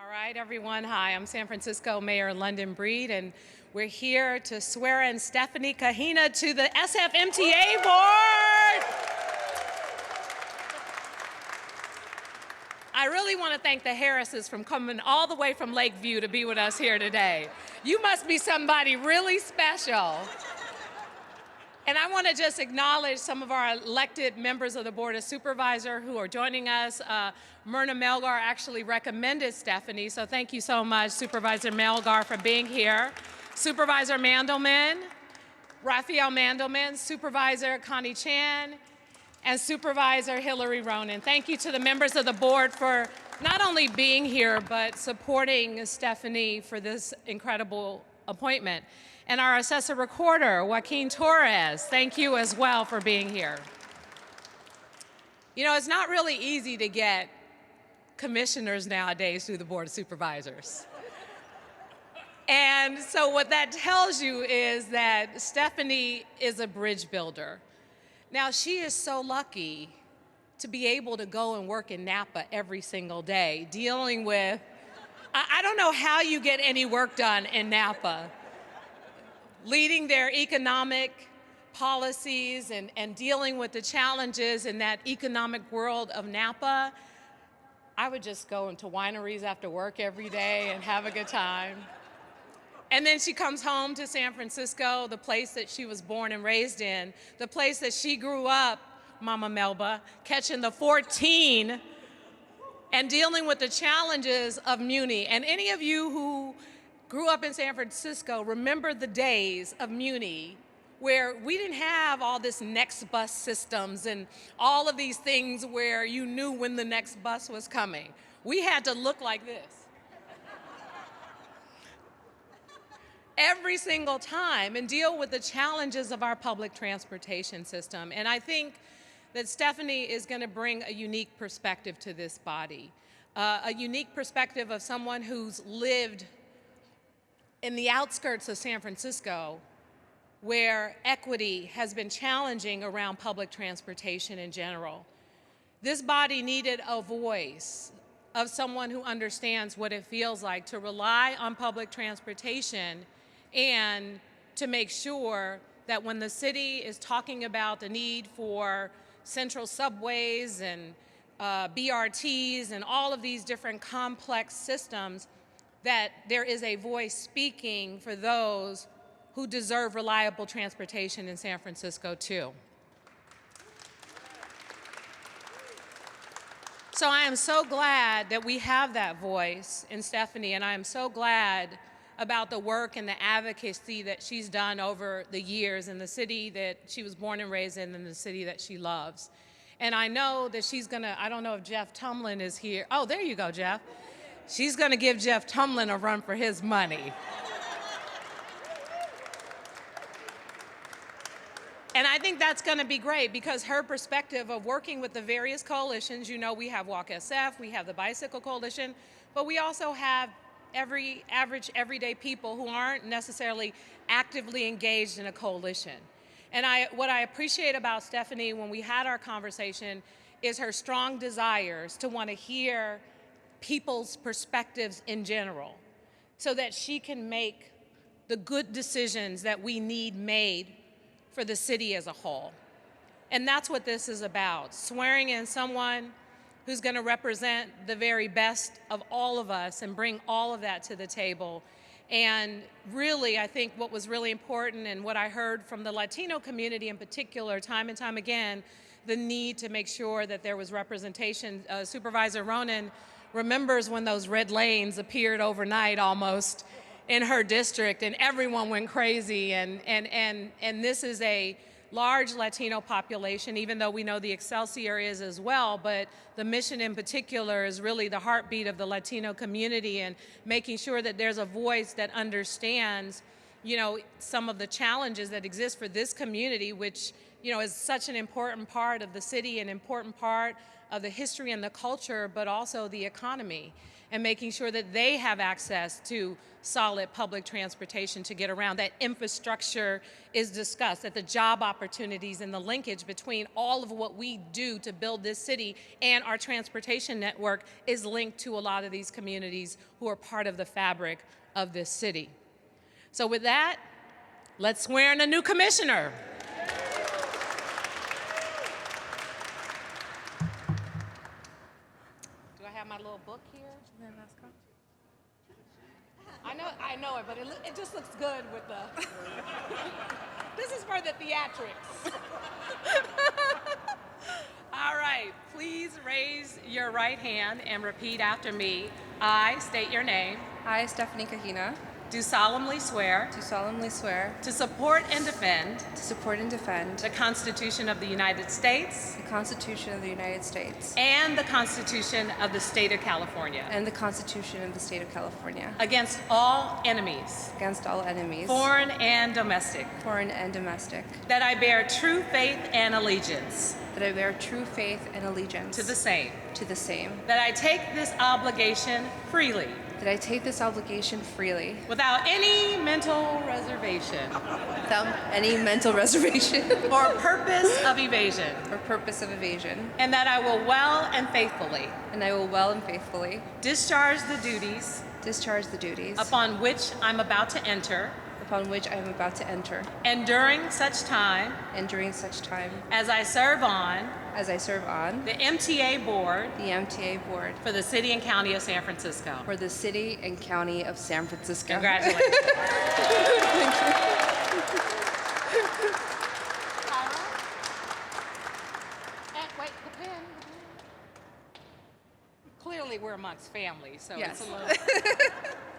All right, everyone. Hi, I'm San Francisco Mayor London Breed, and we're here to swear in Stephanie Cajina to the SFMTA board. I really want to thank the Harrises for coming all the way from Lakeview to be with us here today. You must be somebody really special. And I want to just acknowledge some of our elected members of the Board of Supervisors who are joining us. Myrna Melgar actually recommended Stephanie, so thank you so much, Supervisor Melgar, for being here. Supervisor Mandelman, Raphael Mandelman, Supervisor Connie Chan, and Supervisor Hillary Ronan. Thank you to the members of the board for not only being here, but supporting Stephanie for this incredible appointment. And our assessor recorder, Joaquin Torres, thank you as well for being here. You know, it's not really easy to get commissioners nowadays through the Board of Supervisors. And so what that tells you is that Stephanie is a bridge builder. Now, she is so lucky to be able to go and work in Napa every single day, dealing with, I don't know how you get any work done in Napa, leading their economic policies and dealing with the challenges in that economic world of Napa. I would just go into wineries after work every day and have a good time. And then she comes home to San Francisco, the place that she was born and raised in, the place that she grew up, Mama Melba, catching the 14 and dealing with the challenges of Muni. And any of you who grew up in San Francisco remember the days of Muni where we didn't have all this next bus systems and all of these things where you knew when the next bus was coming. We had to look like this every single time and deal with the challenges of our public transportation system. And I think that Stephanie is going to bring a unique perspective to this body, a unique perspective of someone who's lived in the outskirts of San Francisco, where equity has been challenging around public transportation in general. This body needed a voice of someone who understands what it feels like to rely on public transportation and to make sure that when the city is talking about the need for central subways and BRTs and all of these different complex systems, that there is a voice speaking for those who deserve reliable transportation in San Francisco too. So I am so glad that we have that voice in Stephanie, and I am so glad about the work and the advocacy that she's done over the years in the city that she was born and raised in and the city that she loves. And I know that she's gonna, I don't know if Jeff Tumlin is here. Oh, there you go, Jeff. She's gonna give Jeff Tumlin a run for his money. And I think that's gonna be great because her perspective of working with the various coalitions, you know, we have Walk SF, we have the Bicycle Coalition, but we also have average, everyday people who aren't necessarily actively engaged in a coalition. And what I appreciate about Stephanie when we had our conversation is her strong desires to want to hear people's perspectives in general so that she can make the good decisions that we need made for the city as a whole. And that's what this is about, swearing in someone who's going to represent the very best of all of us and bring all of that to the table. And really, I think what was really important and what I heard from the Latino community in particular, time and time again, the need to make sure that there was representation. Supervisor Ronan remembers when those red lanes appeared overnight almost in her district and everyone went crazy. And this is a large Latino population, even though we know the Excelsior is as well, but the mission in particular is really the heartbeat of the Latino community and making sure that there's a voice that understands, you know, some of the challenges that exist for this community, which, is such an important part of the city, an important part of the history and the culture, but also the economy, and making sure that they have access to solid public transportation to get around, that infrastructure is discussed, that the job opportunities and the linkage between all of what we do to build this city and our transportation network is linked to a lot of these communities who are part of the fabric of this city. So with that, let's swear in a new commissioner. Do I have my little book here? I know it, but it just looks good with the. This is for the theatrics. All right, please raise your right hand and repeat after me. I state your name. I, Stephanie Cajina, Do solemnly swear do solemnly swear to support and defend to support and defend the Constitution of the United States the Constitution of the United States and the Constitution of the State of California and the Constitution of the State of California against all enemies, against all enemies, foreign and domestic, foreign and domestic, that I bear true faith and allegiance that I bear true faith and allegiance to the same, that that I take this obligation freely I take this obligation freely without any mental reservation without any mental reservation or purpose of evasion, or purpose of evasion, and that I will well and faithfully and I will well and faithfully discharge the duties discharge the duties upon which I'm about to enter, upon which I am about to enter, and during such time and during such time as I serve on as I serve on the MTA Board the MTA Board for the City and County of San Francisco. for the City and County of San Francisco. Congratulations. Wait, the pen. Clearly, we're amongst family, so Yes. it's a little.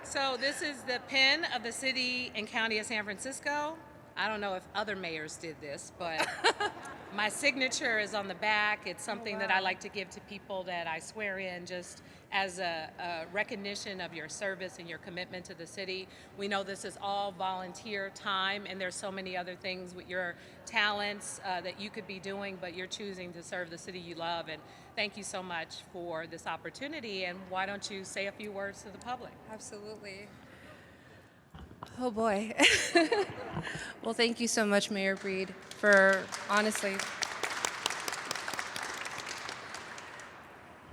So this is the pen of the City and County of San Francisco. I don't know if other mayors did this, but my signature is on the back. It's something that I like to give to people that I swear in, just as a recognition of your service and your commitment to the city. We know this is all volunteer time, and there's so many other things with your talents that you could be doing, but you're choosing to serve the city you love. And thank you so much for this opportunity. And why don't you say a few words to the public? Absolutely. Oh boy. Well, thank you so much, Mayor Breed, for honestly.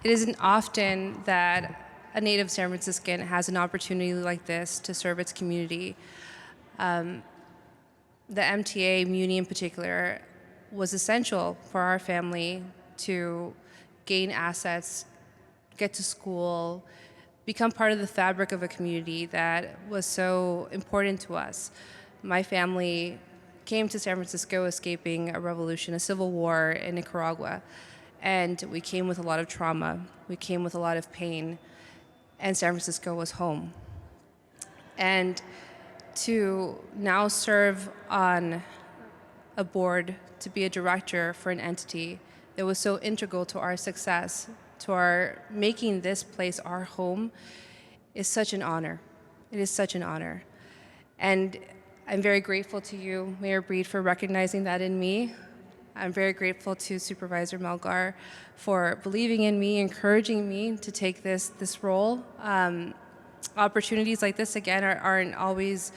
It isn't often that a native San Franciscan has an opportunity like this to serve its community. The MTA Muni in particular was essential for our family to gain assets, get to school, become part of the fabric of a community that was so important to us. My family came to San Francisco escaping a revolution, a civil war in Nicaragua, and we came with a lot of trauma. We came with a lot of pain, and San Francisco was home. And to now serve on a board, to be a director for an entity that was so integral to our success, to our making this place our home, is such an honor. It is such an honor. And I'm very grateful to you, Mayor Breed, for recognizing that in me. I'm very grateful to Supervisor Melgar for believing in me, encouraging me to take this role. Opportunities like this, again, aren't always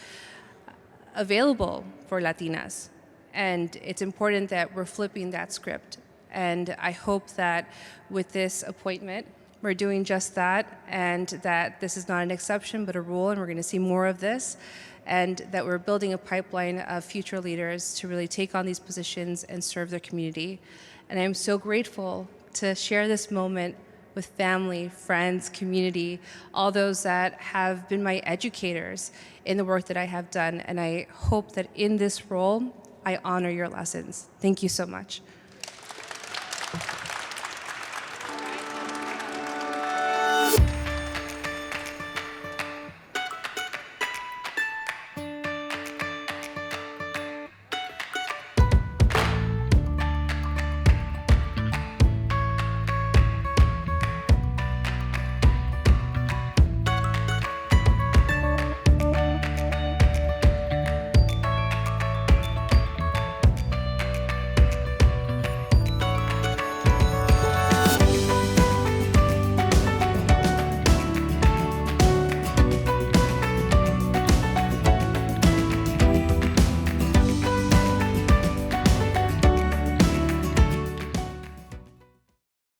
available for Latinas. And it's important that we're flipping that script. And I hope that with this appointment, we're doing just that, and that this is not an exception but a rule, and we're going to see more of this, and that we're building a pipeline of future leaders to really take on these positions and serve their community. And I'm so grateful to share this moment with family, friends, community, all those that have been my educators in the work that I have done. And I hope that in this role, I honor your lessons. Thank you so much.